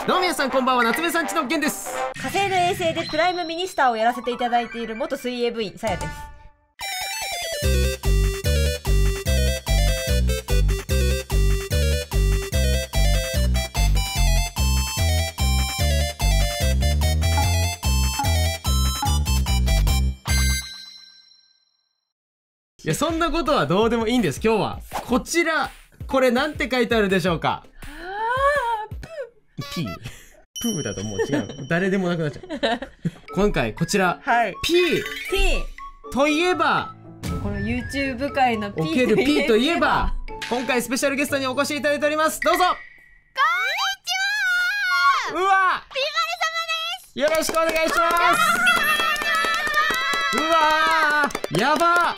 どうも皆さんこんばんは、夏目さんちのげんです。火星の衛星でプライムミニスターをやらせていただいている元水泳部員さやです。いや、そんなことはどうでもいいんです。今日はこちら、これなんて書いてあるでしょうか。ピープーだともう違う、誰でもなくなっちゃう。今回こちら、はい、P といえば、この YouTube 界の P おける P といえば、今回スペシャルゲストにお越しいただいております。どうぞ。こんにちは。うわ、P丸様です。よろしくお願いします。うわー、やば。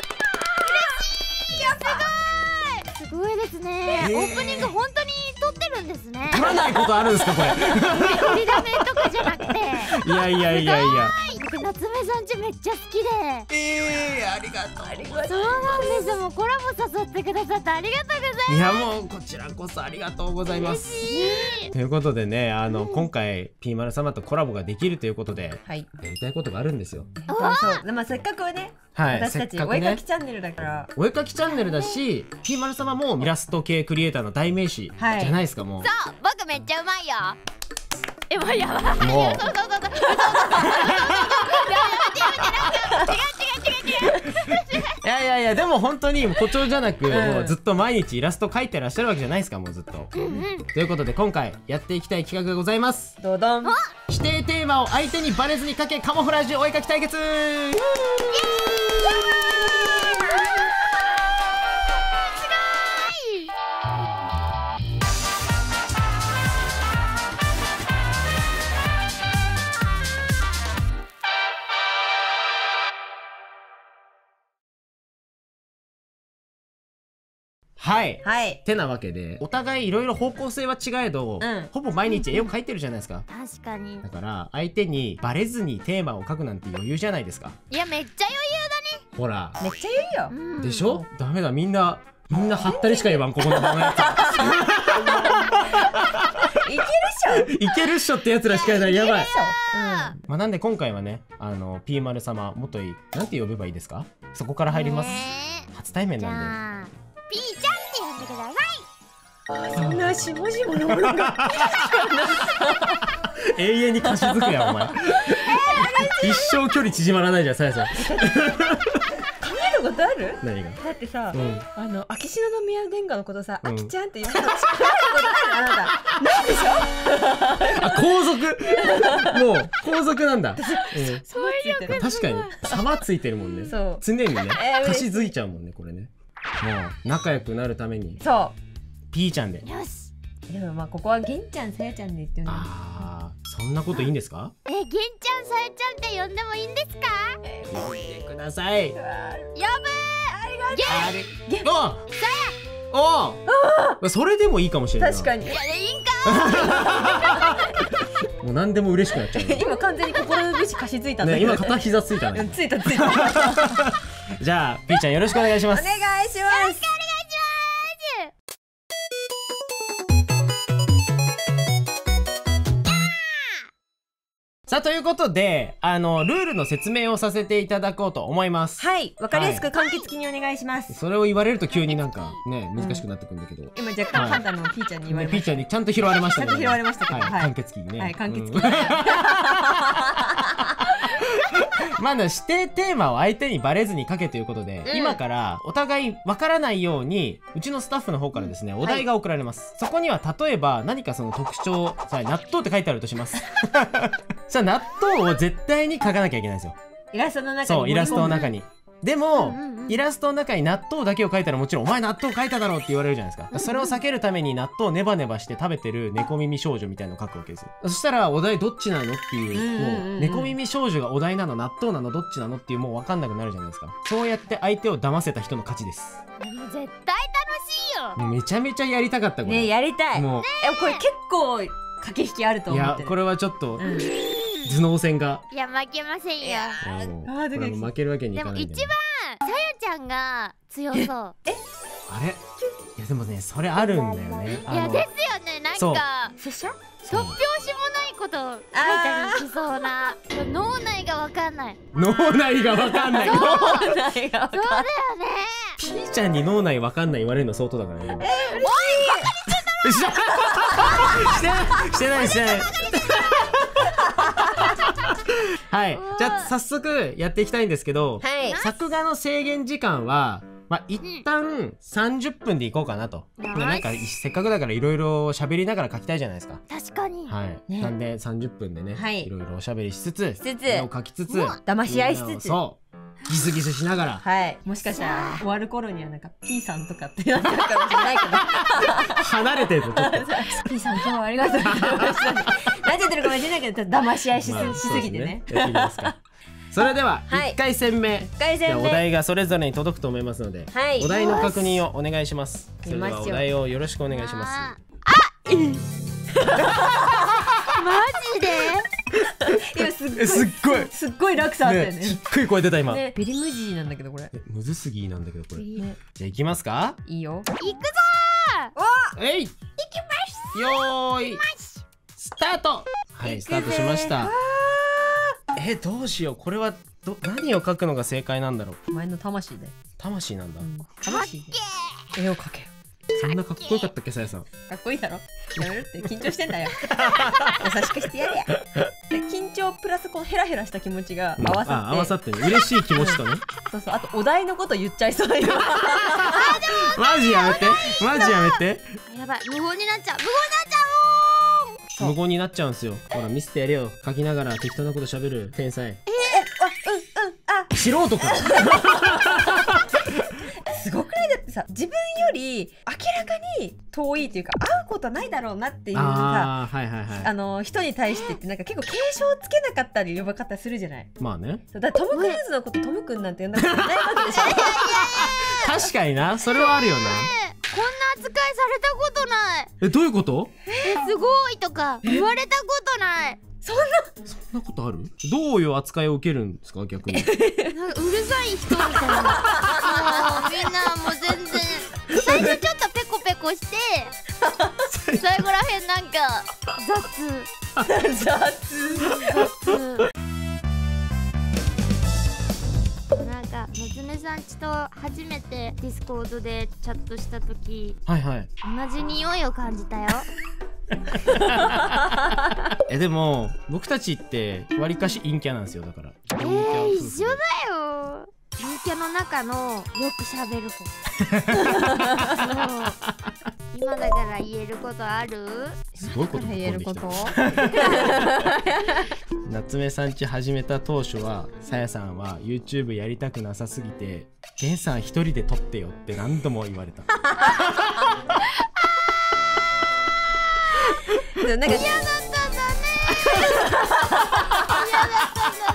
すごいですね。オープニング本当に撮ってるんですね。撮らないことあるんですかこれ。撮りだめとかじゃなくて。いやいやいやいや。僕夏目さんちめっちゃ好きで。ありがとう。そうなんです。もうコラボ誘ってくださってありがとうございます。いやもうこちらこそありがとうございます。ということでね、今回ピーマル様とコラボができるということで、はい、やりたいことがあるんですよ。そう、まあせっかくね、はい、私たちお絵かきチャンネルだから。お絵かきチャンネルだし、ピーマル様もイラスト系クリエイターの代名詞じゃないですか。もうそう、僕めっちゃうまいよ。もうやばい。もういやいやいや、でも本当に誇張じゃなく、もうずっと毎日イラスト描いてらっしゃるわけじゃないですか、もうずっと。ということで今回やっていきたい企画がございます。どどん。指定テーマを相手にバレずに書けカモフラージュお絵かき対決。はい、はい、てなわけでお互いいろいろ方向性は違えど、ほぼ毎日絵を描いてるじゃないですか。確かに。だから相手にバレずにテーマを描くなんて余裕じゃないですか。いや、めっちゃ余裕だね。ほら、めっちゃ言うよ。でしょ。ダメだ、みんなはったりしか言わん、ここのやつ。いけるっしょ。いけるっしょってやつらしかいない。やばい。うん、まあなんで今回はね、ピーマル様元いなんて呼べばいいですか。そこから入ります。初対面なんでピーちゃんって呼んでください。そんなしもじものものが永遠に歌詞づくやんお前。一生距離縮まらないじゃん、さやさん。考えたことある？何が？だってさ、秋篠宮殿下のことさ、あきちゃんって呼んでほしくないことあるあなた。なんでしょ？あ、皇族。もう皇族なんだ。そういう。確かに様ついてるもんね。そう。常にね、歌詞づいちゃうもんね、これね。もう仲良くなるために。そう。ピーちゃんで。よし。でもまあここはげんちゃんさやちゃんで言ってるの。ああ、そんなこといいんですか？げんちゃんさやちゃんって呼んでもいいんですか？呼んでください。呼ぶ。ゲン。お。それでもいいかもしれない。確かに。いや、いいんか。もう何でも嬉しくなっちゃう。今完全に心の節貸し付いたんだけど。今片膝ついたね。ついた。じゃあピーちゃんよろしくお願いします。お願いします。さあということでルールの説明をさせていただこうと思います。はい、わかりやすく簡潔にお願いします。それを言われると急になんかね難しくなってくるんだけど、今若干簡単なのピーちゃんに言われました。ピーちゃんにちゃんと拾われましたね。ちゃんと拾われましたけど、簡潔にね。はい、簡潔に。まだ指定テーマを相手にバレずに書けということで、今からお互いわからないようにうちのスタッフの方からですねお題が送られます。そこには例えば何かその特徴、さあ納豆って書いてあるとします。さあ納豆を絶対に書かなきゃいけないんですよ。イラストの中に。そう、イラストの中に。でも、イラストの中に納豆だけを書いたらもちろんお前納豆書いただろうって言われるじゃないですか。それを避けるために納豆をネバネバして食べてる猫耳少女みたいなのを書くわけですよ。そしたらお題どっちなのっていう、もう猫耳少女がお題なの納豆なのどっちなのっていうもう分かんなくなるじゃないですか。そうやって相手を騙せた人の勝ちです。でも絶対楽しいよ。もうめちゃめちゃやりたかったこれ。ね、やりたい。もうこれ結構駆け引きあると思ってる。いやこれはちょっと、頭脳戦が。いや負けませんよ。これも負けるわけにいかないんだよね。でも一番さやちゃんが強そう。あれいやでもねそれあるんだよね。いやですよね、なんか拙者突拍子もないことを書いたりしそうな脳内がわかんない。脳内がわかんない。そうだよそうだよね。ピーちゃんに脳内わかんない言われるの相当だからね。今してないしてない。はい、じゃあ早速やっていきたいんですけど、はい。作画の制限時間は一旦30分でいこうかなと。でなんかせっかくだからいろいろ喋りながら書きたいじゃないですか。確かに。はい、ねなんで30分でね、はいいろいろおしゃべりしつつ、つつ絵を描きつつ、騙し合いしつつ。そうギスギスしながらはい。もしかしたら終わる頃にはなんか P さんとかってなってるかもしれないけど。離れてるとちょっと P さん今日はありがとうございました。なっちゃってるかもしれないけど、騙し合いしまあすぎてね。そうですやっていきますか。それでははい1回戦目、一回戦目。じゃあお題がそれぞれに届くと思いますので、はい。お題の確認をお願いします。それで見ましょうはお題をよろしくお願いします。マジで？今すっごいすっごい落差あったよね、ね。しっくり超えてた今。ね、ビリムジーなんだけどこれ。むずすぎなんだけどこれ。ね、じゃあ行きますか。いいよ。行くぞえい。行きます。よーい。スタート。はいスタートしました。どうしよう、これは何を描くのが正解なんだろう。お前の魂で。魂なんだ。魂で。絵を描けよ。そんなかっこよかったっけ、さやさん。かっこいいだろ。やめるって緊張してんだよ。優しくしてやれや。で緊張プラスこのヘラヘラした気持ちが合わさって、合わさってね、嬉しい気持ちとね。そうそう、あとお題のこと言っちゃいそうだよ。マジやめて、マジやめて。やばい、無言になっちゃう。無言になっちゃうんすよ。ほら見せてやれよ。書きながら適当なこと喋る天才。素人か。すごくない？だってさ、自分より明らかに遠いというか会うことないだろうなっていうさ、ああはいはいはい。人に対してってなんか結構敬称つけなかったり呼ばかったりするじゃない。まあね。そうだからトム・クルーズのことトムくんなんて呼んだことないわけでしょ。確かにな、それはあるよな。こんな扱いされたことない。どういうこと？すごいとか言われたことない。そんなことある？どういう扱いを受けるんですか逆に。なんかうるさい人みたいな。もうみんなもう全然最初ちょっとペコペコして最後らへんなんか雑なんか夏目さんちと初めてディスコードでチャットした時、はいはい。同じ匂いを感じたよ。でも僕たちってわりかし陰キャなんですよ。だから一緒だよ。陰キャの中のよく喋る子。今だから言えることある？すごいこと言えること？夏目さんち始めた当初はさやさんは YouTube やりたくなさすぎてゲンさん一人で撮ってよって何度も言われた。なんか嫌だったんだね。嫌だったんだ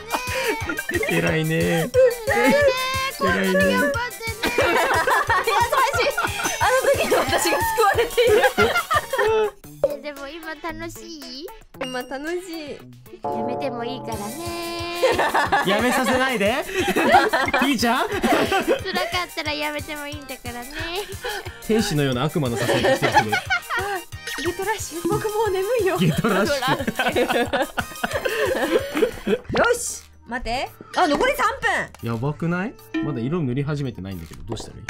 ね。偉いね。こんなに頑張ってね。あの時の私が救われている。でも今楽しい？今楽しい。やめてもいいからね。やめさせないで。ピーちゃん。辛かったらやめてもいいんだからね。天使のような悪魔の支えとしてる人で。ゲトラッシュ、僕もう眠いよ。ゲトラッシュ。よし、待って。あ、残り3分。やばくない？まだ色塗り始めてないんだけどどうしたらいい？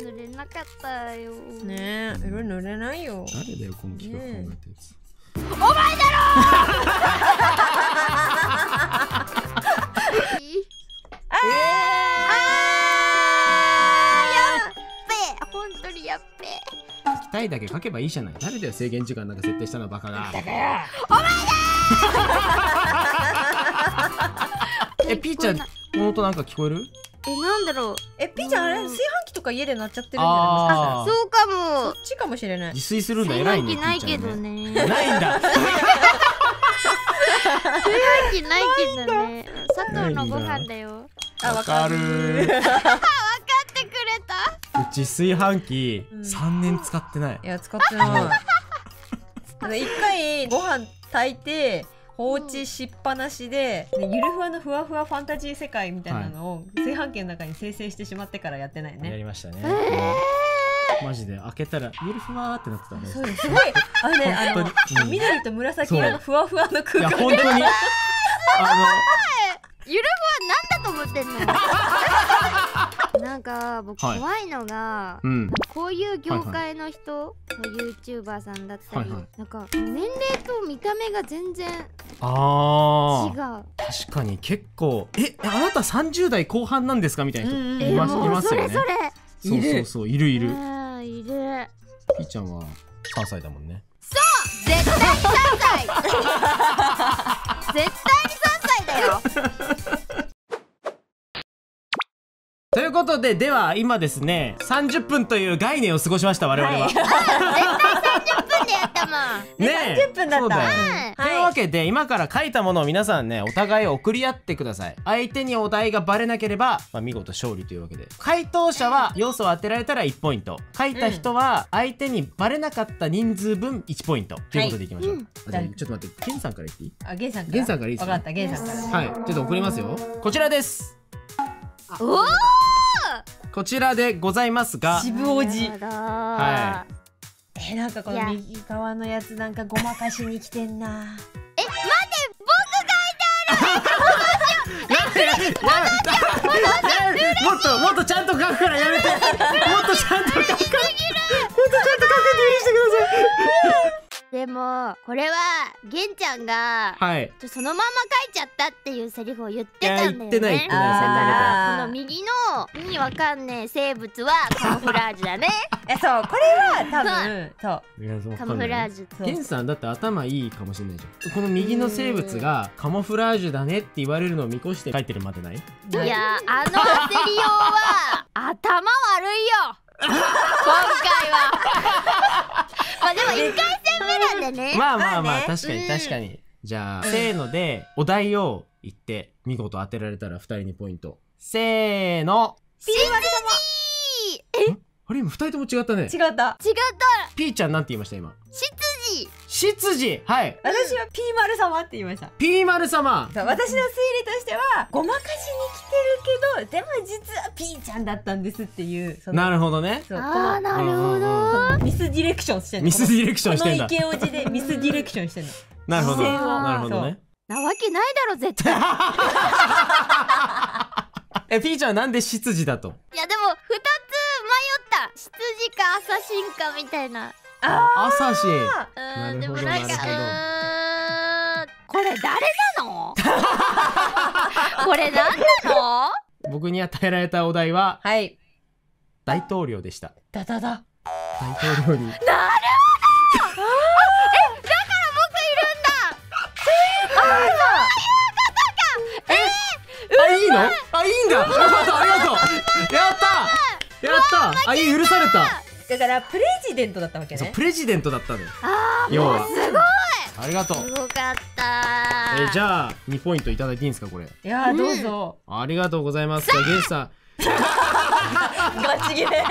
色塗れなかったよ。ねえ、色塗れないよ。誰だよこの企画考えたやつ。お前だろやっべ、本当にやっべ。期待だけ書けばいいじゃない。誰だよ制限時間なんか設定したのバカが。だからお前だピーちゃんこの音なんか聞こえる？なんだろう。ピーちゃんあれ炊飯器とか家で鳴っちゃってるんじゃないですか？そうかも。そっちかもしれない。自炊するんだ偉いね。炊飯器ないけどね。ないんだ。炊飯器ないけどね。佐藤のご飯だよ。あ、わかるー。分かってくれた。うち炊飯器3年使ってない。いや、使ってない。一回ご飯炊いて放置しっぱなしで、ゆるふわのふわふわファンタジー世界みたいなのを炊飯器の中に生成してしまってからやってないやね。りましたね。マジで開けたらゆるふわーってなってたね。そうですすごい本当に緑と紫色のふわふわのいや空間本当にゆるふわなんだと思ってんのなんか僕はい怖いのが、うんこういう業界の人、YouTuber さんだったり、はいはいなんか年齢と見た目が全然違う。あー確かに結構あなた30代後半なんですかみたいな人いますもういますよね。それそうそうそういるいる。いるピーちゃんは3歳だもんね。絶対に3歳絶対に3歳だよ。ということででは今ですね30分という概念を過ごしました我々は。絶対30分でやったもん。ね30分だったそうだようんというわけで今から書いたものを皆さんねお互い送り合ってください。相手にお題がバレなければ、見事勝利というわけで回答者は要素を当てられたら1ポイント書いた人は相手にバレなかった人数分1ポイントということでいきましょう。じゃあちょっと待ってゲンさんから言っていい？ゲンさんから。ゲンさんからいいですか？分かったゲンさんから。はいちょっと送りますよ。こちらです。おおこちらでございますが渋おじ。はなんかこの右側のやつなんかごまかしに来てんな。もっとちゃんと書くからやめてもっとちゃんと書くからもっとちゃんと書くって許してください。でもこれはゲンちゃんがはいそのまま書いちゃったっていうセリフを言ってたんだよね。いや言ってない言ってないだからあーこの右の意味わかんねえ生物はカモフラージュだね。そうこれは多分そういやそうわカモフかんないラージュ。ゲンさんだって頭いいかもしれないじゃん。この右の生物がカモフラージュだねって言われるのを見越して書いてるまでない？いやあの当てりようは頭悪いよ今回は。まあでも1回戦目なんでね。まあまあね確かに確かに。じゃあせーのでお題を言って見事当てられたら2人にポイント。せーの。ピーえあれ今2人とも違ったね。違った。違ったピーちゃんなんて言いました今？執事。執事。はい私はピーマル様って言いました。ピーマル様。そう私の推理としてはごまかしに来てるけどでも実はピーちゃんだったんですっていうそのなるほどね。そうああなるほうんうんど。ミスディレクションしてんの。ミスディレクションしてんだこの池おじでミスディレクションしてんの。なるほど視線をなるほどね。なわけないだろ絶対。ピーちゃんはなんで執事だと？いやでも2つ迷った。執事かアサシンかみたいな。アサシン。でもなんかなるほどこれ誰なの？これ何なの？僕に与えられたお題ははい。大統領でした。だだだ。大統領に。だから僕いるんだ。あ、いいの？あ、いいんだ。よかった、ありがとう。やったやったあ、いい、許された。だからプレジデントだったわけそう、ね。プレジデントだったのよ。あー要はもうすごいありがとう。すごかったじゃあ2ポイントいただいていいんですかこれ？いやーどうぞ。ありがとうございます。じゃあゲンさん。ガチ切れ。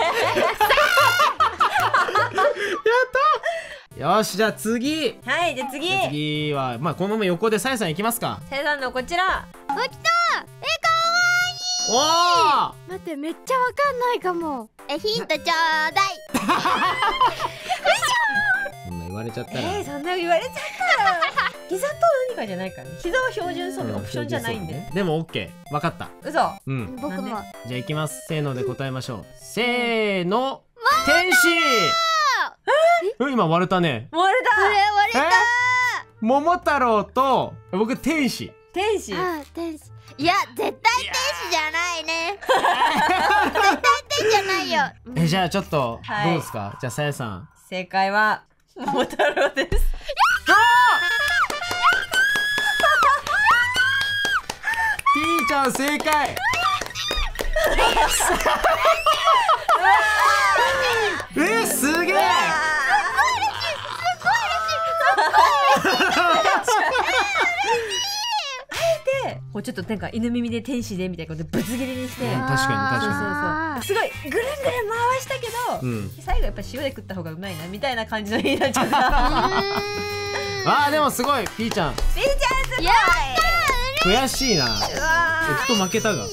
よし、じゃあ次。はいじゃあ次。次はこのまま横でさやさんいきますか。さやさんのこちら。来たかわおお。いい。待ってめっちゃわかんないかも。ヒントちょうだい。そんな言われちゃったら。そんな言われちゃったら。膝と何かじゃないからね。膝は標準装備オプションじゃないんで。でもオッケー。わかった。嘘。うん。僕も。なんでじゃあいきます。せーので答えましょう。せーの。天使。今割れたね。割れこれた。割れた。桃太郎と僕天使。天使。あ天使。いや絶対天使じゃないね。絶対天使じゃないよ。じゃあちょっとはいどうですか。じゃあさやさん。正解は桃太郎です。ピーちゃん正解。すげえ。で、こうちょっとなんか犬耳で天使でみたいなことでぶつ切りにして、うん確かに確かにすごいぐるんぐるん回したけど、うん。最後やっぱ塩で食った方がうまいなみたいな感じのになっちゃった。でもすごいピーちゃんピーちゃんすごい。や悔しいな。うわと負けたが。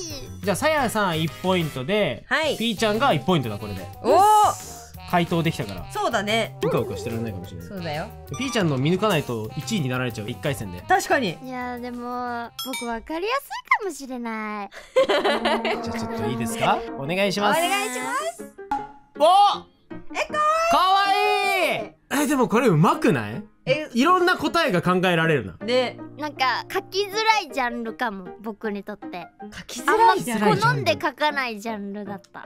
じゃあさやさん1ポイントで、はいピーちゃんが1ポイントだこれで。ーおお。回答できたからそうだね。うかうかしてられないかもしれない。そうだよ。ピーちゃんの見抜かないと1位になられちゃう1回戦で。確かに。いやでも僕分かりやすいかもしれない。じゃあちょっといいですか、お願いします。お願いします。おかわいい。でもこれうまくない？いろんな答えが考えられるな。ね。なんか書きづらいジャンルかも、僕にとって。書きづあんらいじゃん。ま好んで書かないジャンルだった。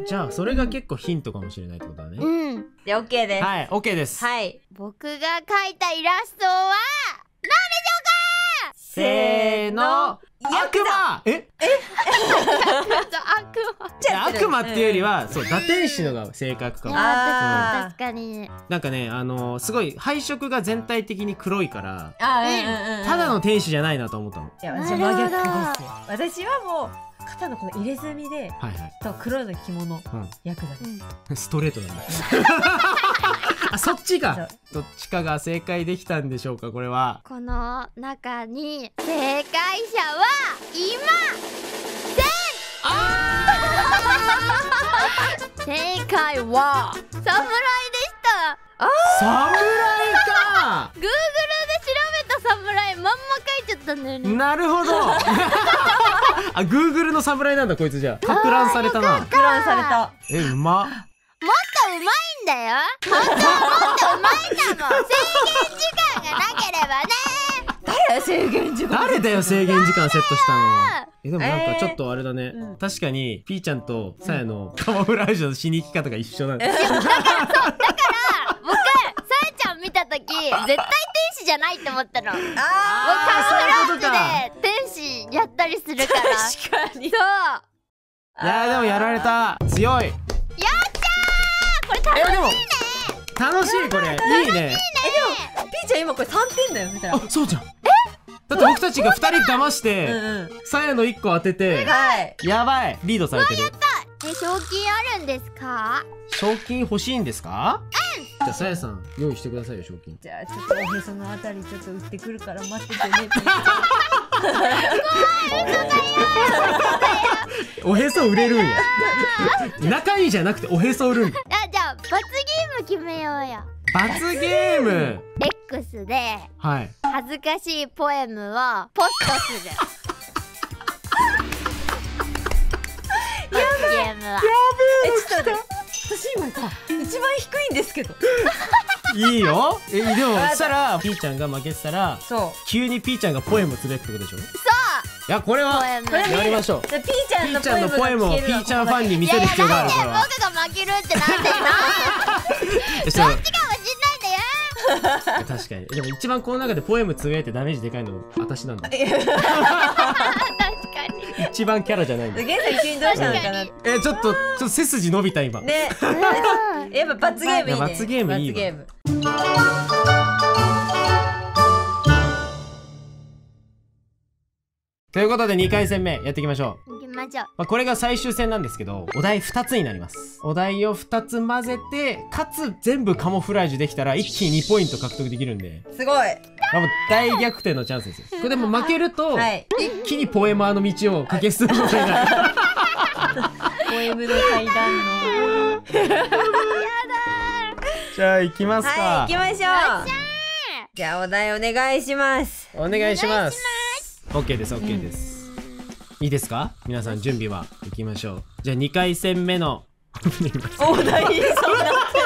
じゃあそれが結構ヒントかもしれないってことだね。うん。で OK です。はい、OK です。はい。僕が描いたイラストはせーの、悪魔。悪魔っていうよりは、そう、堕天使のが正確かも。確かに。なんかね、すごい配色が全体的に黒いから、たただの天使じゃないなと思ったの。いや、私は真逆ですよ。私はもう肩のこの入れ墨で、と黒の着物、ヤクザ。ストレートなんだ。あ、そっちか。どっちかが正解できたんでしょうか、これは。この中に正解者はいません。正解は侍でした。侍か。Google で調べた侍まんま書いちゃったんだよね。なるほど。あ、Google の侍なんだこいつ。じゃあか乱されたな。か乱された。うま。もっとうまいんだよ。本当はもっとうまいんだもん。制限時間がなければね。誰制限時間？誰だよ制限時間セットしたの。でもなんかちょっとあれだね。確かにピーちゃんとさやのカモフラージュのしに行き方が一緒なんだ。だから僕さやちゃん見た時絶対天使じゃないって思ったの。僕カモフラージュで天使やったりするから。確かに。そう。いやでもやられた。強い。やったー。これ楽しいね。楽しいこれ。いいね。でもピーちゃん今これ3点だよ見たら。あ、そうじゃん。だって僕たちが2人騙してさやの1個当てて、やばいリードされてる。やった。賞金あるんですか？賞金欲しいんですか？じゃあさやさん用意してくださいよ賞金。じゃあちょっとおへそのあたりちょっと売ってくるから待っててね。怖い。おへそ売れるんや。中身じゃなくておへそ売るんだ。じゃあ罰ゲーム決めようよ。罰ゲーム。X ではい恥ずかしいポエムをポストする。罰ゲームは。ちょっと待って、私今さ一番低いんですけど。いいよ。でもそしたらピーちゃんが負けてたらそう急にピーちゃんがポエムつぶやくってことでしょ。そう。いやこれはやりましょう。ピーちゃんのポエムをピーちゃんファンに見せる必要がある。これは僕が負けるってなんでな。どっちかもしんないんだよ。確かに。でも一番この中でポエムつぶやいてダメージでかいの私なんだ。確かに。一番キャラじゃないんだ。現在急にどうしたのかな。ちょっと背筋伸びた今。ね。やっぱ罰ゲームいいね。罰ゲームいいわ。罰ゲーム。ということで2回戦目やっていきましょう。行きましょう。これが最終戦なんですけど、お題2つになります。お題を2つ混ぜてかつ全部カモフラージュできたら一気に2ポイント獲得できるんで、すごい。もう大逆転のチャンスですよ。これでも負けると、一気にポエマーの道を駆け進むことになる。ポエムの階段の。やだじゃあ行きますか。はい、行きましょう。じゃあお題お願いします。お願いします。OK です OK です、いいですか皆さん準備は。行きましょう。じゃあ2回戦目のお題言いそうになって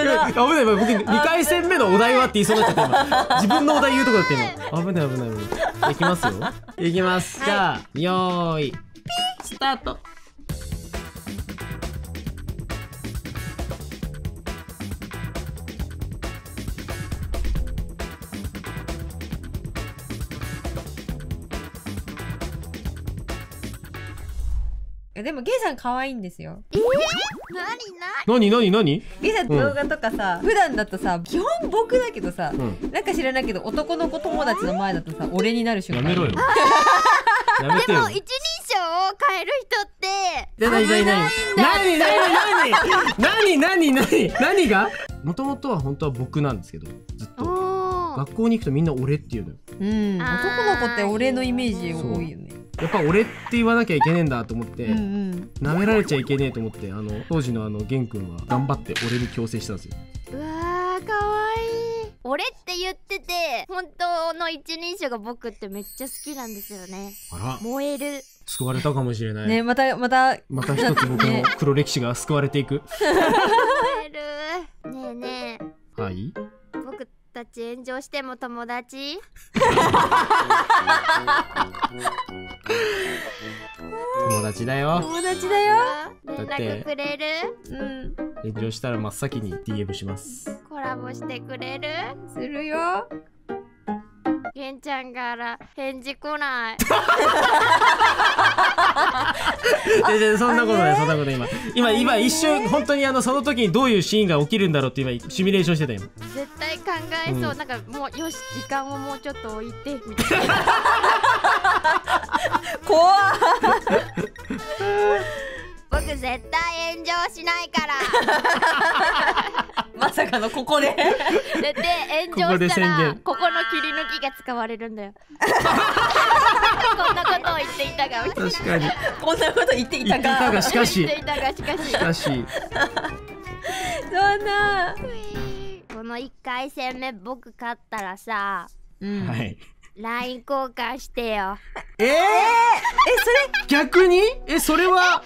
る。危ない僕2回戦目のお題はって言いそうになっちゃった今。自分のお題言うとこだって今。危ない。いきますよ。いきます。じゃあよーいスタート。でもゲイさん可愛いんですよ。何ゲイさん動画とかさ、普段だとさ基本僕だけどさ、なんか知らないけど男の子友達の前だとさ俺になる瞬間。やめろよ。やめてよ。でも一人称を変える人って何がもともとは本当は僕なんですけど、ずっと学校に行くとみんな俺っていうのよ。男の子って俺のイメージ多いよね。やっぱ俺って言わなきゃいけねえんだと思ってうん舐められちゃいけねえと思って当時の玄君は頑張って俺に強制したんですよ。うわーかわいい。俺って言ってて本当の一人称が僕ってめっちゃ好きなんですよね。あら燃える。救われたかもしれない。ね、またまた一つ僕の黒歴史が救われていく。燃える。ねえねえ、はい。僕たち炎上しても友達？友達だよ。友達だよ。連絡くれる？炎上したら真っ先に DM します。コラボしてくれる？するよ。げんちゃんから返事来ない。そんなことない、そんなこと今一瞬本当にその時にどういうシーンが起きるんだろうって今シミュレーションしてた今。絶対考えそう、なんかもうよし時間をもうちょっと置いてみたいな。怖っ。僕絶対炎上しないから。まさかのここで。で炎上したらここの切り抜きが使われるんだよ。こんなことを言っていたがみたいな。確かにこんなこと言っていたがしかし言っていたがしかしそんな。この1回戦目僕勝ったらさ、はい。LINE 交換してよ。それ逆にそれは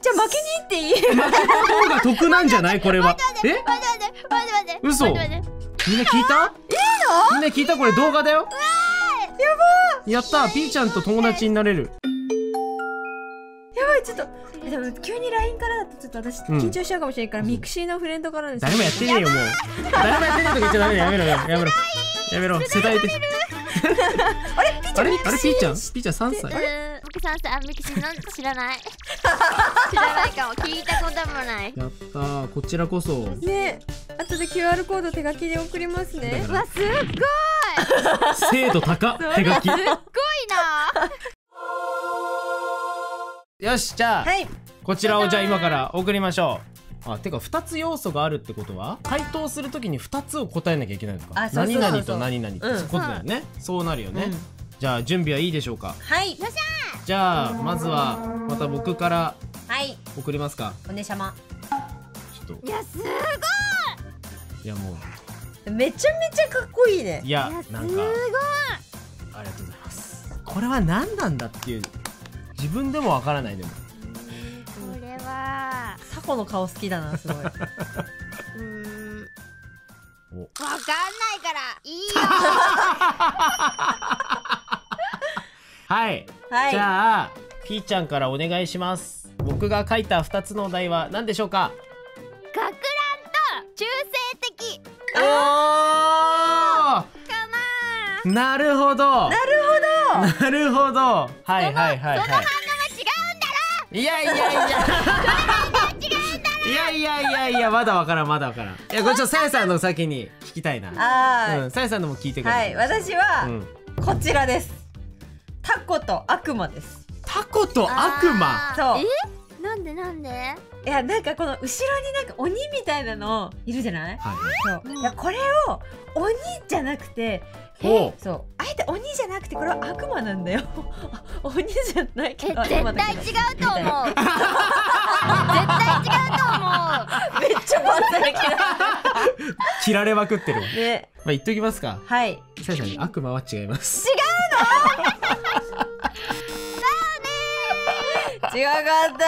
じゃあ負けに行っていい？負けた方が得なんじゃないこれは。待って嘘。みんな聞いた？みんな聞いた？これ動画だよ。やったー、ピーちゃんと友達になれる。やばい、ちょっとでも急に LINE からだとちょっと私緊張しちゃうかもしれないから、ミクシーのフレンドからです。誰もやってねえよもう。誰もやってねえとか言っちゃダメだよ。やめろ世代的。あれピーちゃん3歳。僕3歳。ミクシーなんて知らない。知らないかも、聞いたこともない。やったー、こちらこそね。後で QR コード手書きで送りますね。うわすっごい。精度高っ手書き。すっごいな。よし、じゃあ、はい、こちらをじゃあ今から送りましょう。てか2つ要素があるってことは回答するときに2つを答えなきゃいけないのか。何々と何々ってことだよね。そうなるよね。じゃあ準備はいいでしょうか。はい。じゃあまずはまた僕から送りますか。おねしゃま。ちょっといやすごい。いやもうめちゃめちゃかっこいいね。いやなんかありがとうございます。これは何なんだっていう自分でもわからない。でもこれはタコの顔好きだなすごい。わかんないからいいよ。はい、じゃあピーちゃんからお願いします。僕が書いた2つのお題は何でしょうか。学ランと中性的。おーかな。なるほどなるほど。はいはいはいはい。その反応は違うんだろ。いやいやまだわからん。いやこれちょっとさやさんの先に聞きたいな。さやさんのも聞いてください。はい、私はこちらです。タコと悪魔です。タコと悪魔。そう。なんでいやなんかこの後ろになんか鬼みたいなのいるじゃない。そういやこれを鬼じゃなくてそうあえて鬼じゃなくてこれは悪魔なんだよ。鬼じゃないけど絶対違うと思う。絶対違うと思う。めっちゃバンサラ切られまくってるわね。まあ言っときますか。はい。さやさんに悪魔は違います。違うの？違かった。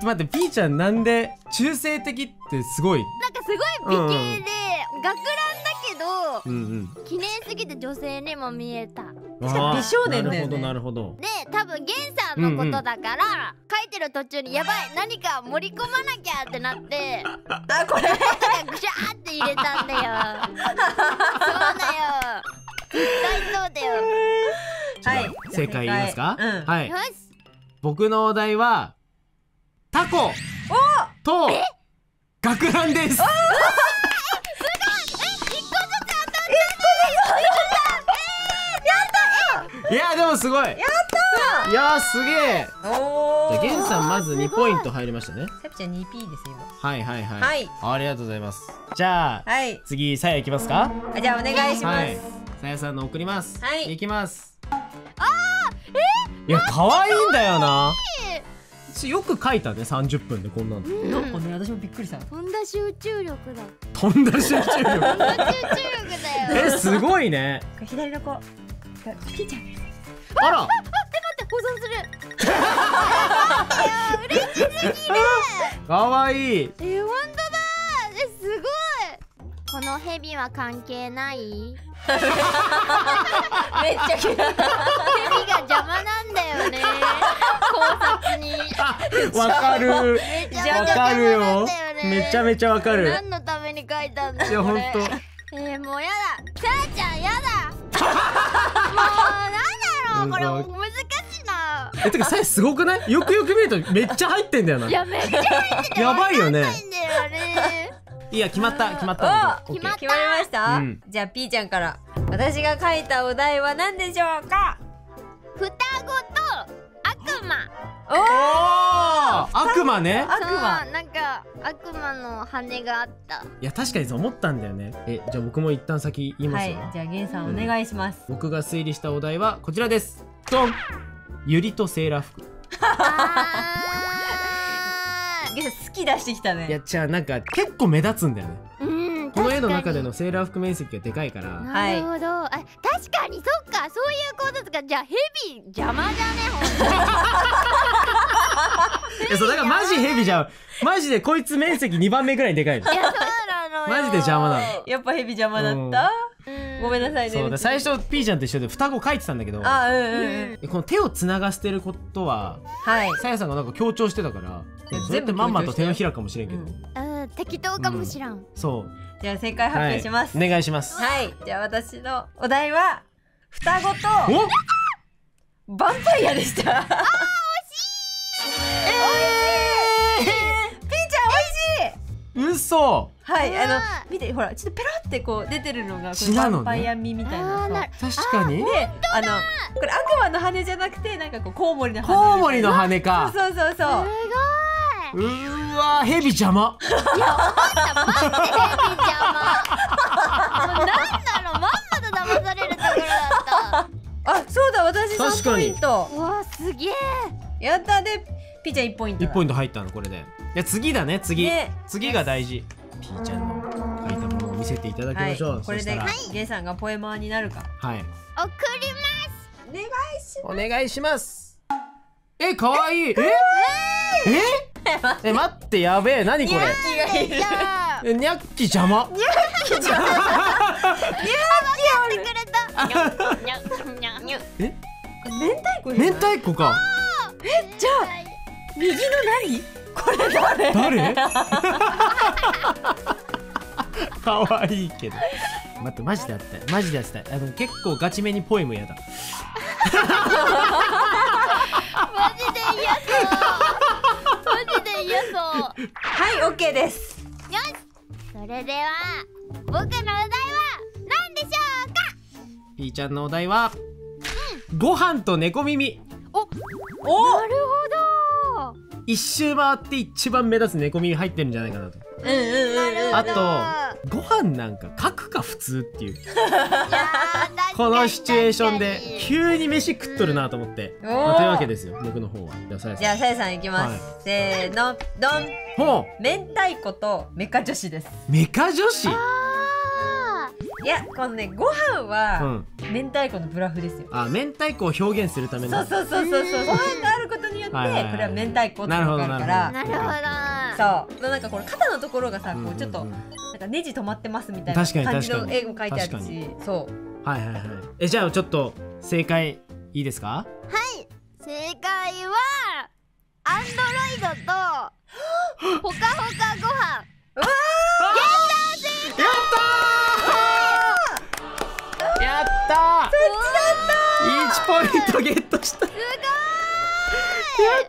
待ってピーちゃんなんで中性的ってすごいなんかすごい美形で学ランだけど綺麗すぎて女性にも見えた。美少年だよね。なるほど。で多分ゲンさんのことだから書いてる途中にやばい何か盛り込まなきゃってなってこれぐしゃーって入れたんだよ。そうだよ絶対そうだよ。はい、正解言いますか。はい。よし。僕のお題はタコと学ランです。すごい。1個ずつ当たった。いやでもすごい。やった。いやすげえ。じゃあゲンさんまず2ポイント入りましたね。さぴちゃん 2P ですよ。はいはいはい。ありがとうございます。じゃあ次さやいきますか。じゃあお願いします。さやさんの送ります。いきます。いや可愛いんだよな。よく書いたね、30分でこんなの。なんかね、私もびっくりした。飛んだ集中力だ。飛んだ集中力。飛んだ集中力だよ。すごいね。左の子ピーちゃんです。あら、待って保存する。嬉しすぎる。可愛い。本当だ。すごい。このヘビは関係ない。めっちゃ嫌い。ヘビが邪魔なんだよね。考察に。わかる。めちゃわかるよ。めめちゃめちゃわかる。何のために書いたんだ。いや、ほんと。もうやだ。さあちゃんやだ。もうなんだろう、これ難しいな。てか、さやすごくない？よくよく見るとめっちゃ入ってんだよな。いや、めっちゃ入っててやばいよね。わかんないんだよね。いや、決まった。お決まっ決まりました、じゃあピーちゃんから、私が書いたお題は何でしょうか？双子と悪魔。おー、悪魔ね。悪魔。なんか悪魔の羽があった。いや、確かにそう思ったんだよね。じゃあ僕も一旦先言いますよ。じゃあゲンさんお願いします。僕が推理したお題はこちらです。ドン。ユリとセーラー服。ゲンさん好き出してきたね。いや、じゃあなんか結構目立つんだよね。この絵の中での確セーラー服面積がでかいから。かになるほど。確かにそっか、そういうことですか。じゃあヘビ邪魔じゃね、ほんといや、そうだからマジヘビじゃん。マジでこいつ面積2番目ぐらいでかいの。に。いや、そうなのよ。マジで邪魔なの。やっぱヘビ邪魔だった。ごめんなさいね。そうだ、最初ピーちゃんと一緒で双子描いてたんだけど、あ、この手をつながせてることははい。さやさんがなんか強調してたから、それってまんまと手のひらかもしれんけど、適当かもしらん。そうじゃあ正解発表します。はい、お願いします。はい。じゃあ私のお題は双子とお、ヴァンパイアでした。あー、惜しい。ピーちゃん美味しい。嘘。はい、見て、ほら、ちょっとペロってこう出てるのがこれヴ血なのねァンパイア身みたいな。確かに。で、これ悪魔の羽じゃなくて、なんかこうコウモリの羽。コウモリの羽か。そうそうそうそう。すごい。うーわー、ヘビ邪魔。いや、思ったマジでヘビ邪魔。もうなんだろう、まんまと騙されるところだった。あ、そうだ、私3ポイント。うわ、すげえ。やったで、ピーちゃん1ポイントだ。1ポイント入ったのこれで。いや、次だね、次。ね、次が大事。ピーちゃんの書いたものを見せていただきましょう。これでゲンさんがポエマーになるか。はい。送ります。お願いします。お願いします。かわいい。待って、やべえ、何これ。じゃあニャッキ邪魔。ニャッキやってくれた。ニャッニャッニャッニャッ。明太子。明太子か。じゃあ右の何？これ誰？可愛いけど。待って、マジであった。マジでやってた。結構ガチめにポエムやだ。マジで嫌そう。マジで嫌そう。はい、オッケーです。よし。それでは僕のお題は何でしょうか。ピーちゃんのお題は、ご飯と猫耳。お、なるほど。一周回って一番目立つ猫耳入ってるんじゃないかなと。あと、ご飯なんか書くか普通っていう。このシチュエーションで急に飯食っとるなと思って。というわけですよ、僕の方は。じゃあさやさんいきます。せーの、ドン。ほう。明太子とメカ女子です。メカ女子。いや、このね、ご飯は明太子のブラフですよ。明太子を表現するための。そう。ご飯があることによって、これは明太子ってのがあるから。なるほど。そう、なんかこの肩のところがさ、こうちょっとなんかネジ止まってますみたいな感じの絵も描いてあるし、そう。はいはいはい。じゃあちょっと正解いいですか？はい、正解はアンドロイドとほかほかご飯。やったー！1ポイントゲットした。すごーい！やっ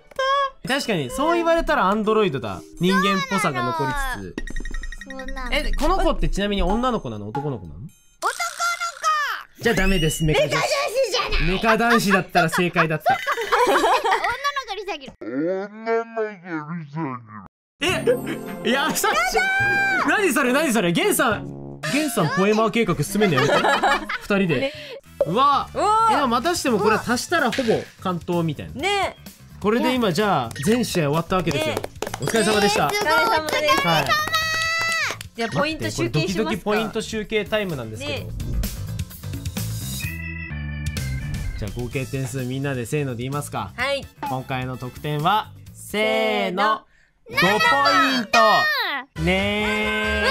たー！確かにそう言われたらアンドロイドだ。人間っぽさが残りつつ。そうなの。この子ってちなみに女の子なの？男の子なの？男の子。じゃあダメです。メカ女子じゃない。メカ男子だったら正解だった。女の子に下げる。優しい。何それゲンさんポエマー計画進めんのやめて。2人で。うわおー今またしてもこれ足したらほぼ完登みたいな。ねこれで今じゃあ全試合終わったわけですよ。ねお疲れ様でした。お疲れ様ですはい。じゃあポイント集計しますか。ドキドキポイント集計タイムなんですけど、ねじゃあ合計点数みんなでせーので言いますか。はい今回の得点はせーの5ポイントねー。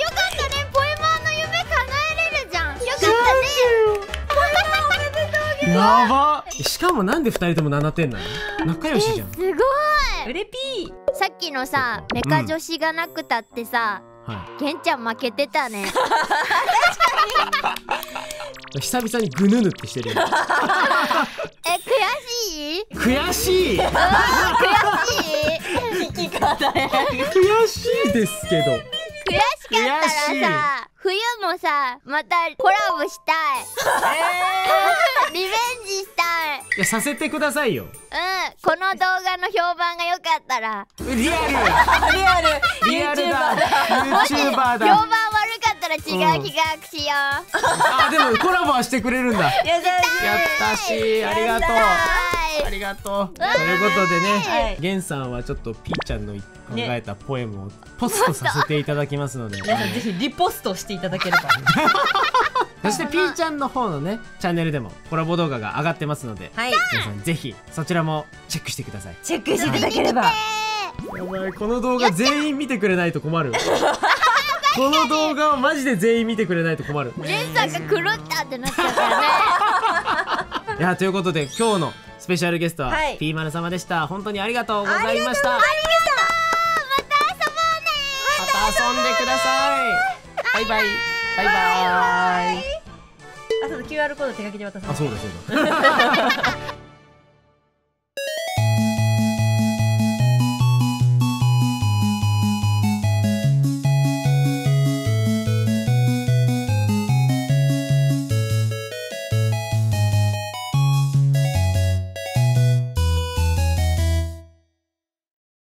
よかったね、ポエマーの夢叶えれるじゃん。よかったね。やば。しかもなんで2人とも7点なの？仲良しじゃん。すごい。うれぴーさっきのさ、メカ女子がなくたってさ、はゲンちゃん負けてたね。い。久々にグヌヌってしてるよ。悔しい？悔しい。悔しい？引き方や悔しいですけど。悔しかったらさ、冬もさ、またコラボしたい。リベンジしたい。いやさせてくださいよ。この動画の評判が良かったら、リアリアルだ。もし YouTuber 評判悪だ。かったら違う企画しよう。あでもコラボはしてくれるんだ。やだやったし、ありがとう。ありがとう。ということでね、ゲンさんはちょっとピーちゃんの考えたポエムをポストさせていただきますので、皆さんぜひリポストしていただければそしてピーちゃんの方のねチャンネルでもコラボ動画が上がってますので、はい皆さんぜひそちらもチェックしてください。チェックしていただければやばい、この動画全員見てくれないと困る。この動画をマジで全員見てくれないと困る。レンさんが狂ったってなっちゃうからね。いやということで今日のスペシャルゲストははいピーマル様でした。本当にありがとうございました。また遊んでください。バイバイバイバイ。あ、そうだ QR コード手書きで渡す。あ、そうだそうだ。